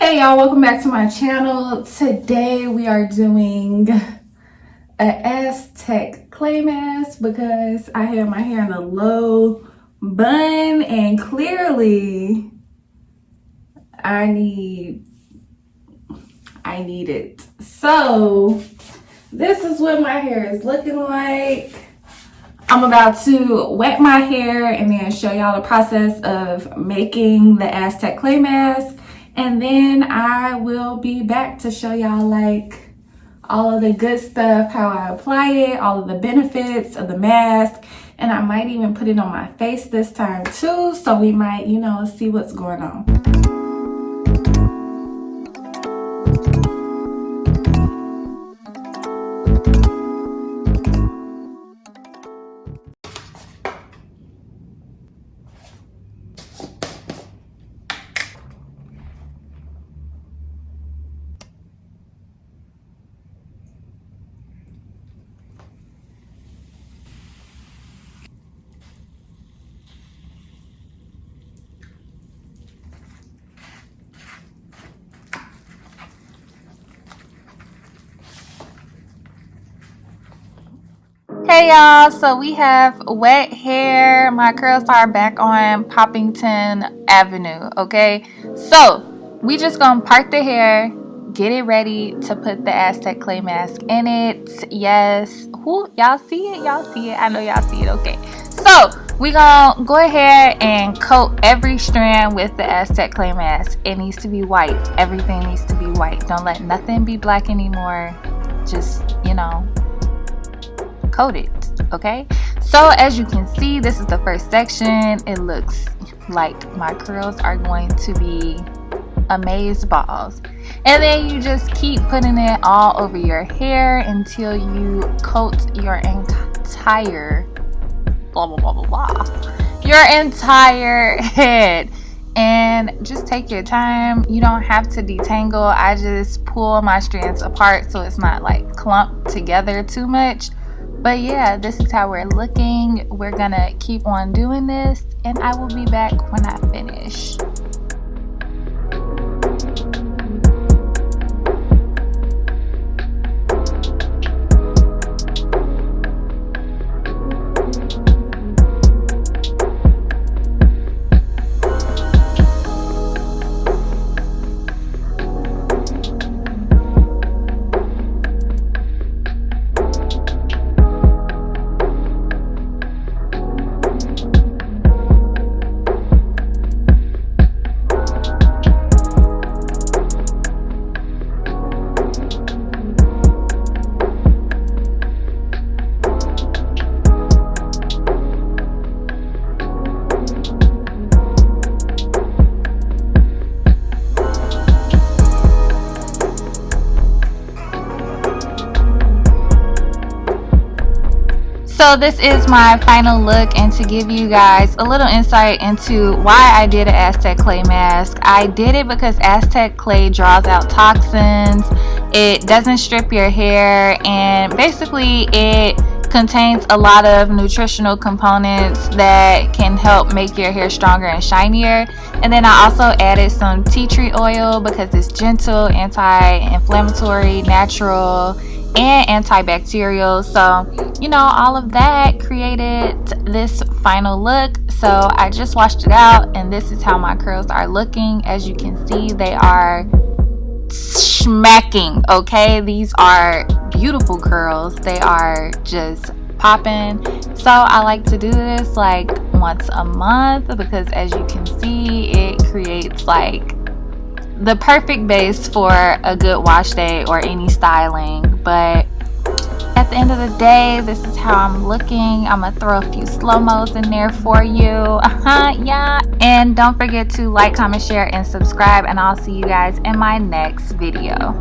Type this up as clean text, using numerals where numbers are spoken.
Hey y'all, welcome back to my channel. Today we are doing an Aztec Clay mask because I have my hair in a low bun and clearly I need it. So this is what my hair is looking like. I'm about to wet my hair and then show y'all the process of making the Aztec Clay mask. And then I will be back to show y'all like all of the good stuff, how I apply it, all of the benefits of the mask. And I might even put it on my face this time too. So we might, see what's going on. Hey y'all, so we have wet hair. My curls are back on Poppington Avenue, okay? So we just gonna part the hair, get it ready to put the Aztec Clay mask in it. Yes, y'all see it? Y'all see it? I know y'all see it, okay. So we gonna go ahead and coat every strand with the Aztec Clay mask. It needs to be white. Everything needs to be white. Don't let nothing be black anymore. Just, coat it, okay? So as you can see, this is the first section. It looks like my curls are going to be amaze balls, and then you just keep putting it all over your hair until you coat your entire your entire head. And just take your time. You don't have to detangle. I just pull my strands apart so it's not like clumped together too much. But yeah, this is how we're looking. We're gonna keep on doing this, and I will be back when I finish. So this is my final look, and to give you guys a little insight into why I did an Aztec Clay mask. I did it because Aztec Clay draws out toxins. It doesn't strip your hair, and basically it contains a lot of nutritional components that can help make your hair stronger and shinier. And then I also added some tea tree oil because it's gentle, anti-inflammatory, natural, and antibacterial. So all of that created this final look. So I just washed it out, and this is how my curls are looking. As you can see, they are smacking, okay? These are beautiful curls. They are just popping. So I like to do this like once a month because, as you can see, it creates like the perfect base for a good wash day or any styling. But at the end of the day, this is how I'm looking. I'm gonna throw a few slow-mos in there for you. Yeah. And don't forget to like, comment, share, and subscribe, and I'll see you guys in my next video.